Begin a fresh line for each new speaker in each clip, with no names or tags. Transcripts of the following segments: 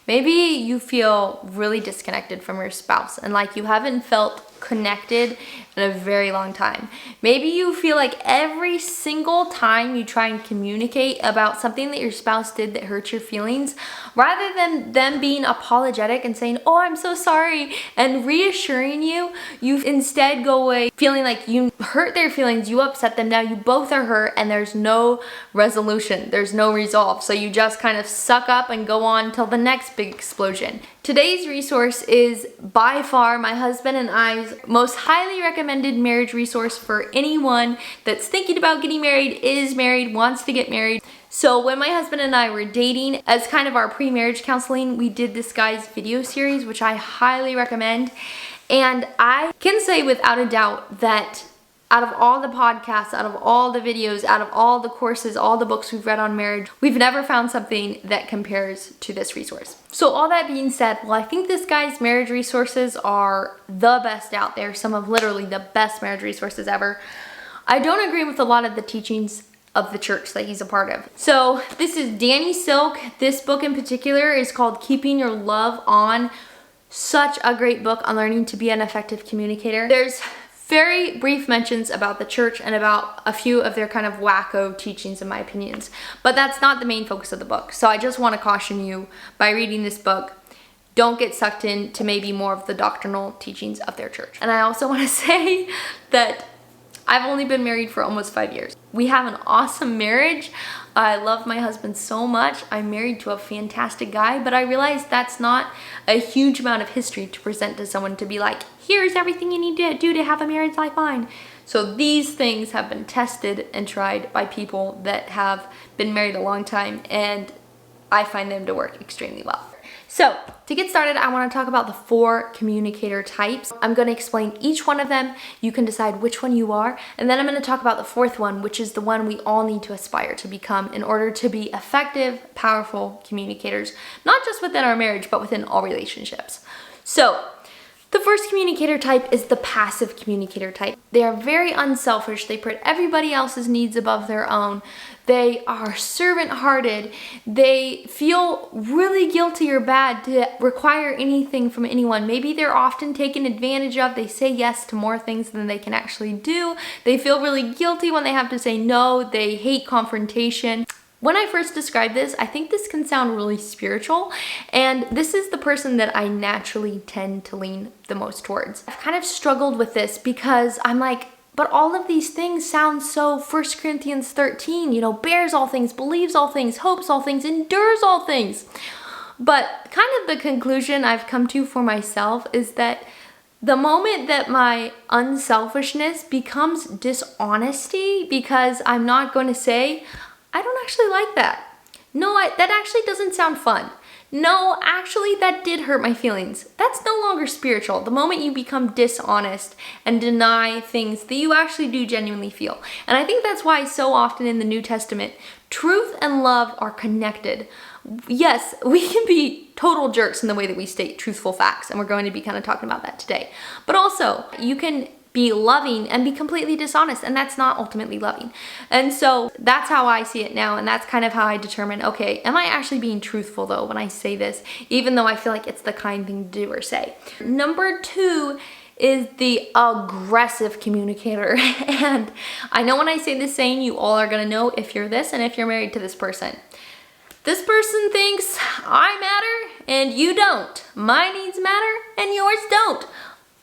Maybe you feel really disconnected from your spouse and like you haven't felt connected in a very long time. Maybe you feel like every single time you try and communicate about something that your spouse did that hurts your feelings, rather than them being apologetic and saying, oh, I'm so sorry, and reassuring you, you instead go away feeling like you hurt their feelings, you upset them, now you both are hurt and there's no resolution, there's no resolve. So you just kind of suck up and go on till the next big explosion. Today's resource is by far my husband and I's most highly recommended marriage resource for anyone that's thinking about getting married, is married, wants to get married. So when my husband and I were dating, as kind of our pre-marriage counseling, we did this guy's video series, which I highly recommend. And I can say without a doubt that out of all the podcasts, out of all the videos, out of all the courses, all the books we've read on marriage, we've never found something that compares to this resource. So all that being said, well, I think this guy's marriage resources are the best out there, some of literally the best marriage resources ever. I don't agree with a lot of the teachings of the church that he's a part of. So this is Danny Silk. This book in particular is called Keeping Your Love On. Such a great book on learning to be an effective communicator. There's very brief mentions about the church and about a few of their kind of wacko teachings, in my opinions. But that's not the main focus of the book. So I just want to caution you, by reading this book, don't get sucked into maybe more of the doctrinal teachings of their church. And I also want to say that I've only been married for almost 5 years. We have an awesome marriage. I love my husband so much. I'm married to a fantastic guy, but I realize that's not a huge amount of history to present to someone to be like, here's everything you need to do to have a marriage like mine. So these things have been tested and tried by people that have been married a long time, and I find them to work extremely well. So to get started, I want to talk about the 4 communicator types. I'm going to explain each one of them. You can decide which one you are. And then I'm going to talk about the 4th one, which is the one we all need to aspire to become in order to be effective, powerful communicators, not just within our marriage, but within all relationships. So the first communicator type is the passive communicator type. They are very unselfish. They put everybody else's needs above their own. They are servant-hearted. They feel really guilty or bad to require anything from anyone. Maybe they're often taken advantage of. They say yes to more things than they can actually do. They feel really guilty when they have to say no. They hate confrontation. When I first describe this, I think this can sound really spiritual, and this is the person that I naturally tend to lean the most towards. I've kind of struggled with this because I'm like, but all of these things sound so 1 Corinthians 13, you know, bears all things, believes all things, hopes all things, endures all things. But kind of the conclusion I've come to for myself is that the moment that my unselfishness becomes dishonesty because I'm not going to say, I don't actually like that. No, that actually doesn't sound fun. No, actually, that did hurt my feelings. That's no longer spiritual. The moment you become dishonest and deny things that you actually do genuinely feel. And I think that's why so often in the New Testament, truth and love are connected. Yes, we can be total jerks in the way that we state truthful facts, and we're going to be kind of talking about that today. But also, you can be loving and be completely dishonest, and that's not ultimately loving. And so that's how I see it now, and that's kind of how I determine, okay, am I actually being truthful though when I say this, even though I feel like it's the kind thing to do or say. Number 2 is the aggressive communicator. And I know when I say this saying, you all are gonna know if you're this and if you're married to this person. This person thinks I matter and you don't. My needs matter and yours don't.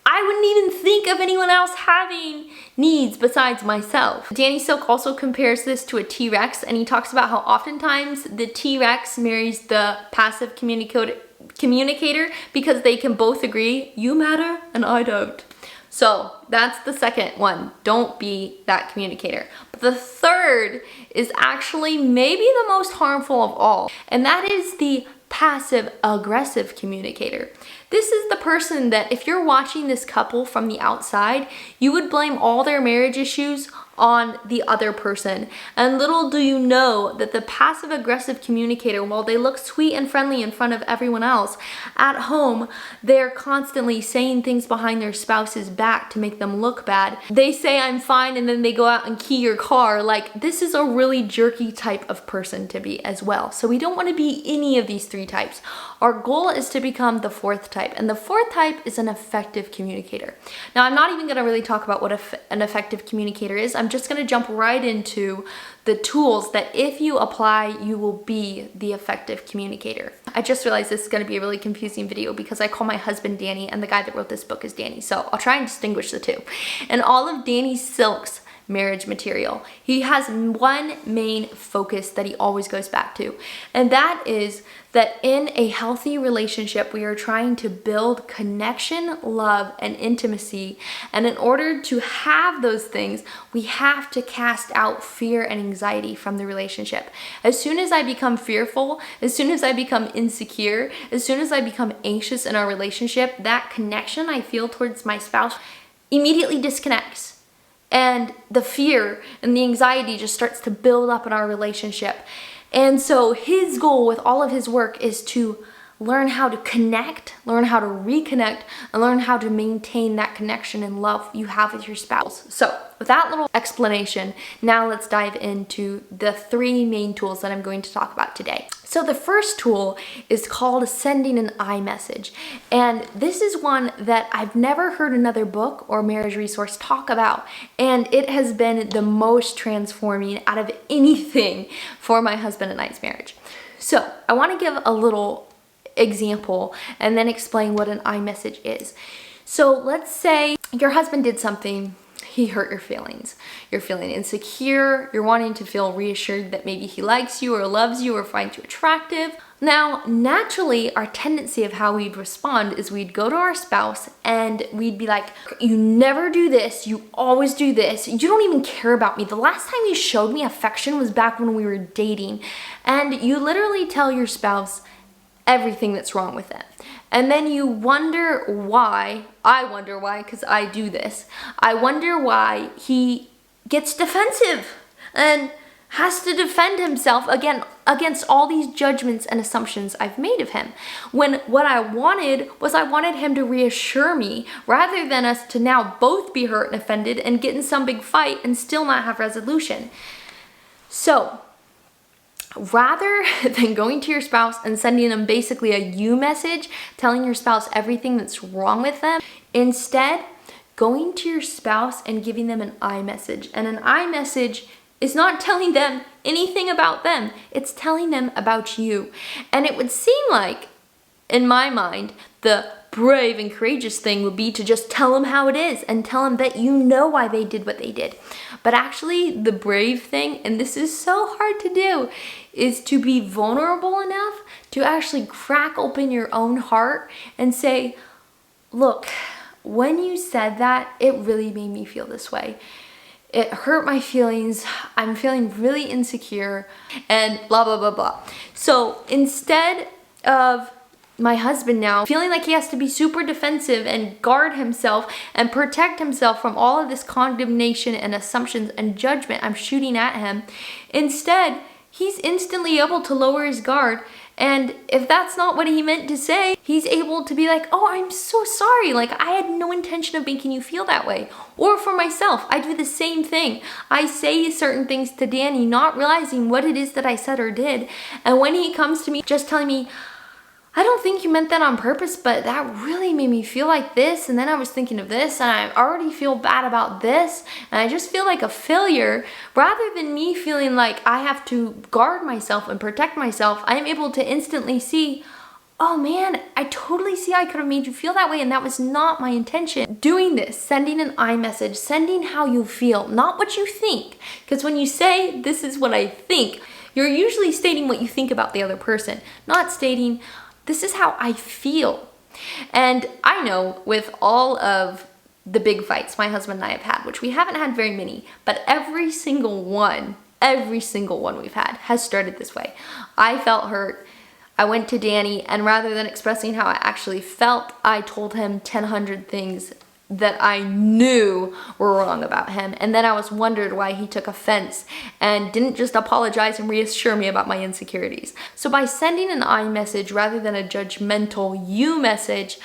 I wouldn't even think of anyone else having needs besides myself. Danny Silk also compares this to a T-Rex, and he talks about how oftentimes the T-Rex marries the passive communicator because they can both agree, you matter and I don't. So that's the second one. Don't be that communicator. But the third is actually maybe the most harmful of all, and that is the passive aggressive communicator. This is the person that if you're watching this couple from the outside, you would blame all their marriage issues on the other person. And little do you know that the passive aggressive communicator, while they look sweet and friendly in front of everyone else, at home, they're constantly saying things behind their spouse's back to make them look bad. They say I'm fine and then they go out and key your car. Like, this is a really jerky type of person to be as well. So we don't want to be any of these three types. Our goal is to become the fourth type, and the fourth type is an effective communicator. Now, I'm not even going to really talk about what an effective communicator is. I'm just going to jump right into the tools that if you apply, you will be the effective communicator. I just realized this is going to be a really confusing video because I call my husband Danny and the guy that wrote this book is Danny. So I'll try and distinguish the two. And all of Danny Silk's marriage material, he has one main focus that he always goes back to, and that is that in a healthy relationship, we are trying to build connection, love, and intimacy. And in order to have those things, we have to cast out fear and anxiety from the relationship. As soon as I become fearful, as soon as I become insecure, as soon as I become anxious in our relationship, that connection I feel towards my spouse immediately disconnects. And the fear and the anxiety just starts to build up in our relationship. And so his goal with all of his work is to learn how to connect, learn how to reconnect, and learn how to maintain that connection and love you have with your spouse. So with that little explanation, now let's dive into the three main tools that I'm going to talk about today. So the first tool is called sending an iMessage. And this is one that I've never heard another book or marriage resource talk about. And it has been the most transforming out of anything for my husband and I's marriage. So I want to give a little example and then explain what an iMessage is. So let's say your husband did something, he hurt your feelings. You're feeling insecure, you're wanting to feel reassured that maybe he likes you or loves you or finds you attractive. Now, naturally, our tendency of how we'd respond is we'd go to our spouse and we'd be like, you never do this, you always do this, you don't even care about me. The last time you showed me affection was back when we were dating. And you literally tell your spouse everything that's wrong with them. And then you wonder why, I wonder why, because I do this. I wonder why he gets defensive and has to defend himself again against all these judgments and assumptions I've made of him. When what I wanted was I wanted him to reassure me rather than us to now both be hurt and offended and get in some big fight and still not have resolution. So, rather than going to your spouse and sending them basically a you message, telling your spouse everything that's wrong with them, instead, going to your spouse and giving them an iMessage. And an iMessage is not telling them anything about them. It's telling them about you. And it would seem like, in my mind, the brave and courageous thing would be to just tell them how it is and tell them that you know why they did what they did. But actually, the brave thing, and this is so hard to do, is to be vulnerable enough to actually crack open your own heart and say, look, when you said that, it really made me feel this way. It hurt my feelings. I'm feeling really insecure and blah, blah, blah, blah. So instead of my husband now feeling like he has to be super defensive and guard himself and protect himself from all of this condemnation and assumptions and judgment I'm shooting at him, instead, he's instantly able to lower his guard. And if that's not what he meant to say, he's able to be like, oh, I'm so sorry. Like, I had no intention of making you feel that way. Or for myself, I do the same thing. I say certain things to Danny, not realizing what it is that I said or did. And when he comes to me, just telling me, I don't think you meant that on purpose, but that really made me feel like this. And then I was thinking of this, and I already feel bad about this. And I just feel like a failure. Rather than me feeling like I have to guard myself and protect myself, I'm able to instantly see, oh man, I totally see I could have made you feel that way, and that was not my intention. Doing this, sending an iMessage, sending how you feel, not what you think. Because when you say, this is what I think, you're usually stating what you think about the other person, not stating, this is how I feel. And I know with all of the big fights my husband and I have had, which we haven't had very many, but every single one we've had has started this way. I felt hurt. I went to Danny, and rather than expressing how I actually felt, I told him 1,000 things that I knew were wrong about him. And then I was wondered why he took offense and didn't just apologize and reassure me about my insecurities. So by sending an I message rather than a judgmental you message,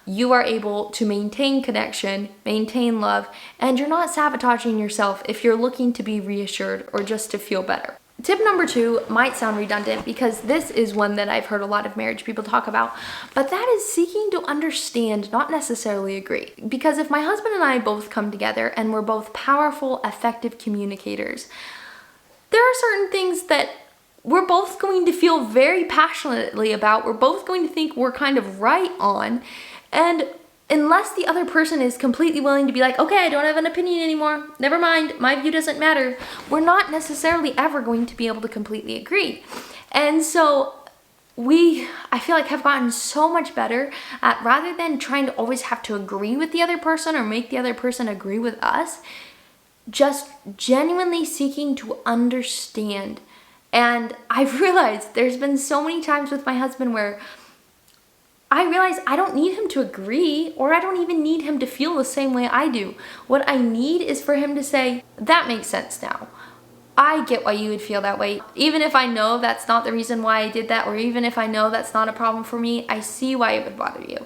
you are able to maintain connection, maintain love, and you're not sabotaging yourself if you're looking to be reassured or just to feel better. Tip number 2 might sound redundant because this is one that I've heard a lot of marriage people talk about, but that is seeking to understand, not necessarily agree. Because if my husband and I both come together and we're both powerful, effective communicators, there are certain things that we're both going to feel very passionately about, we're both going to think we're kind of right on, and unless the other person is completely willing to be like, okay, I don't have an opinion anymore, never mind, my view doesn't matter, we're not necessarily ever going to be able to completely agree. And so I feel like have gotten so much better at, rather than trying to always have to agree with the other person or make the other person agree with us, just genuinely seeking to understand. And I've realized there's been so many times with my husband where I realize I don't need him to agree, or I don't even need him to feel the same way I do. What I need is for him to say, that makes sense now. I get why you would feel that way. Even if I know that's not the reason why I did that, or even if I know that's not a problem for me, I see why it would bother you.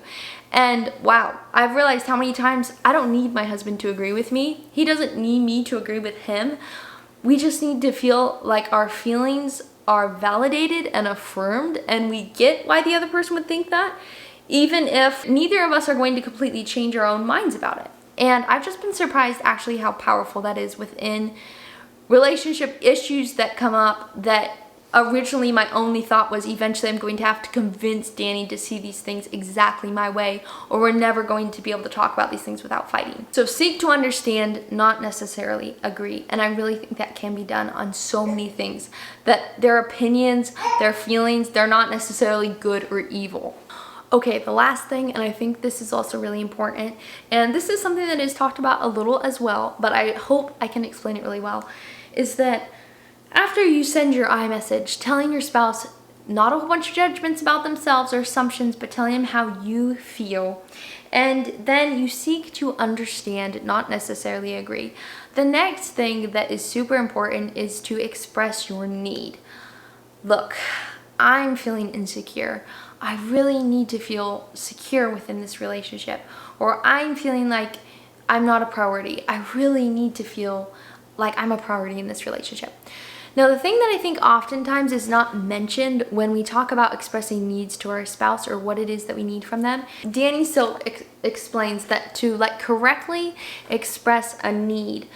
And wow, I've realized how many times I don't need my husband to agree with me. He doesn't need me to agree with him. We just need to feel like our feelings are validated and affirmed, and we get why the other person would think that, even if neither of us are going to completely change our own minds about it. And I've just been surprised actually how powerful that is within relationship issues that come up, that originally my only thought was eventually I'm going to have to convince Danny to see these things exactly my way, or we're never going to be able to talk about these things without fighting. So seek to understand, not necessarily agree. And I really think that can be done on so many things, that their opinions, their feelings, they're not necessarily good or evil. Okay, the last thing, and I think this is also really important, and this is something that is talked about a little as well, but I hope I can explain it really well, is that after you send your iMessage, telling your spouse not a whole bunch of judgments about themselves or assumptions, but telling them how you feel, and then you seek to understand, not necessarily agree. The next thing that is super important is to express your need. Look, I'm feeling insecure. I really need to feel secure within this relationship. Or I'm feeling like I'm not a priority. I really need to feel like I'm a priority in this relationship. Now, the thing that I think oftentimes is not mentioned when we talk about expressing needs to our spouse or what it is that we need from them, Danny Silk explains that to correctly express a need,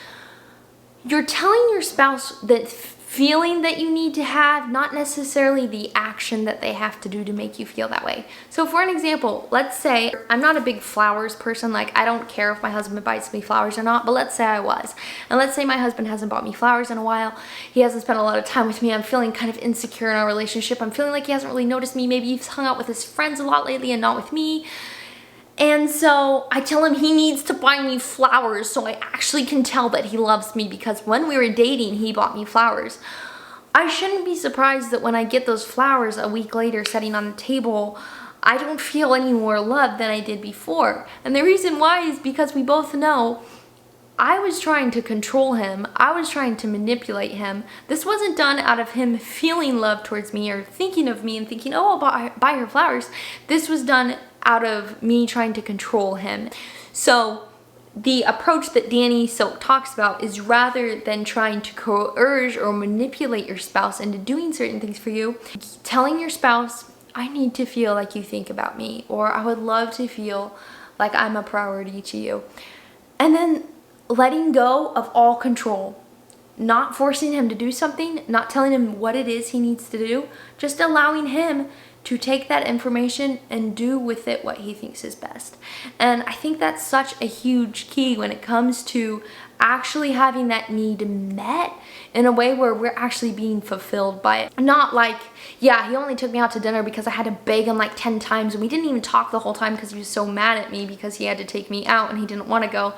you're telling your spouse that feeling that you need to have, not necessarily the action that they have to do to make you feel that way. So for an example, let's say I'm not a big flowers person, I don't care if my husband buys me flowers or not, but let's say I was. And let's say my husband hasn't bought me flowers in a while. He hasn't spent a lot of time with me. I'm feeling kind of insecure in our relationship. I'm feeling like he hasn't really noticed me. Maybe he's hung out with his friends a lot lately and not with me. And so I tell him he needs to buy me flowers so I actually can tell that he loves me, because when we were dating, he bought me flowers. I shouldn't be surprised that when I get those flowers a week later sitting on the table, I don't feel any more love than I did before. And the reason why is because we both know I was trying to control him. I was trying to manipulate him. This wasn't done out of him feeling love towards me or thinking of me and thinking, oh, I'll buy her flowers. This was done out of me trying to control him. So the approach that Danny Silk talks about is, rather than trying to coerce or manipulate your spouse into doing certain things for you, telling your spouse, I need to feel like you think about me, or I would love to feel like I'm a priority to you. And then letting go of all control, not forcing him to do something, not telling him what it is he needs to do, just allowing him to take that information and do with it what he thinks is best. And I think that's such a huge key when it comes to actually having that need met in a way where we're actually being fulfilled by it. Not like, yeah, he only took me out to dinner because I had to beg him 10 times and we didn't even talk the whole time because he was so mad at me because he had to take me out and he didn't want to go.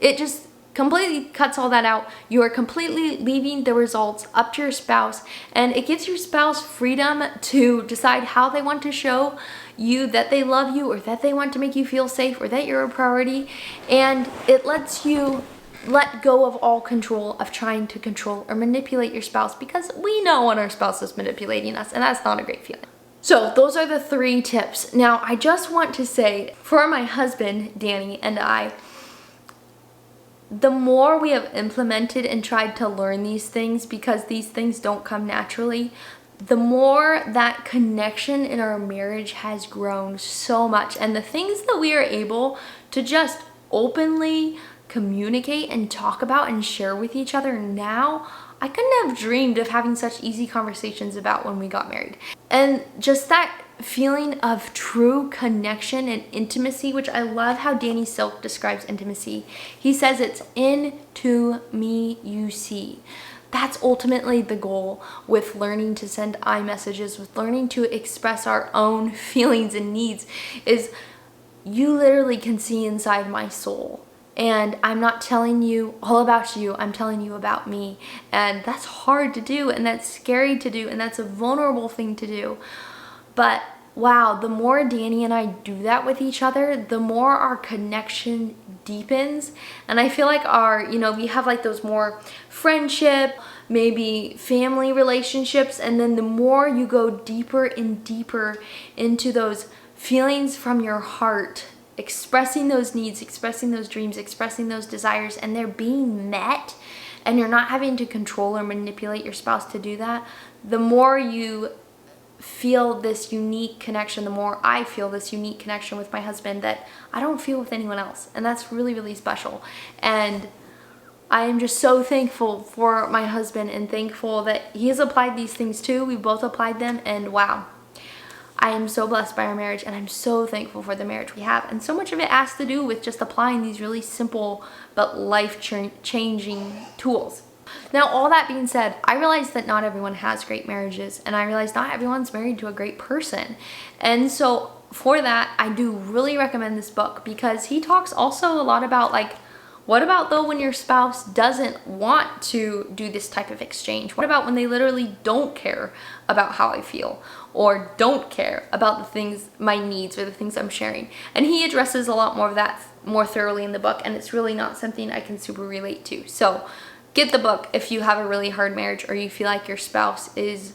It just completely cuts all that out. You are completely leaving the results up to your spouse, and it gives your spouse freedom to decide how they want to show you that they love you, or that they want to make you feel safe, or that you're a priority. And it lets you let go of all control of trying to control or manipulate your spouse, because we know when our spouse is manipulating us, and that's not a great feeling. So those are the 3 tips. Now, I just want to say, for my husband, Danny, and I, the more we have implemented and tried to learn these things, because these things don't come naturally, the more that connection in our marriage has grown so much. And the things that we are able to just openly communicate and talk about and share with each other now, I couldn't have dreamed of having such easy conversations about when we got married. And just that feeling of true connection and intimacy, which I love how Danny Silk describes intimacy. He says it's into me you see. That's ultimately the goal with learning to send iMessages, with learning to express our own feelings and needs, is you literally can see inside my soul. And I'm not telling you all about you, I'm telling you about me. And that's hard to do, and that's scary to do, and that's a vulnerable thing to do. But wow, the more Danny and I do that with each other, the more our connection deepens. And I feel like we have like those more friendship, maybe family relationships, and then the more you go deeper and deeper into those feelings from your heart, expressing those needs, expressing those dreams, expressing those desires, and they're being met, and you're not having to control or manipulate your spouse to do that, the more you feel this unique connection, the more I feel this unique connection with my husband that I don't feel with anyone else. And that's really, really special. And I am just so thankful for my husband, and thankful that he has applied these things too. We both applied them, and wow, I am so blessed by our marriage, and I'm so thankful for the marriage we have. And so much of it has to do with just applying these really simple but life-changing tools. Now, all that being said, I realize that not everyone has great marriages, and I realize not everyone's married to a great person. And so for that, I do really recommend this book, because he talks also a lot about, like, what about though when your spouse doesn't want to do this type of exchange? What about when they literally don't care about how I feel, or don't care about the things, my needs, or the things I'm sharing? And he addresses a lot more of that more thoroughly in the book, and it's really not something I can super relate to. So get the book if you have a really hard marriage, or you feel like your spouse is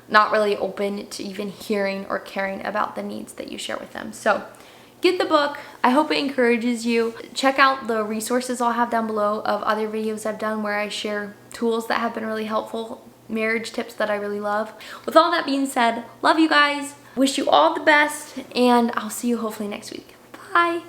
not really open to even hearing or caring about the needs that you share with them. So get the book. I hope it encourages you. Check out the resources I'll have down below of other videos I've done where I share tools that have been really helpful, marriage tips that I really love. With all that being said, love you guys. Wish you all the best, and I'll see you hopefully next week. Bye.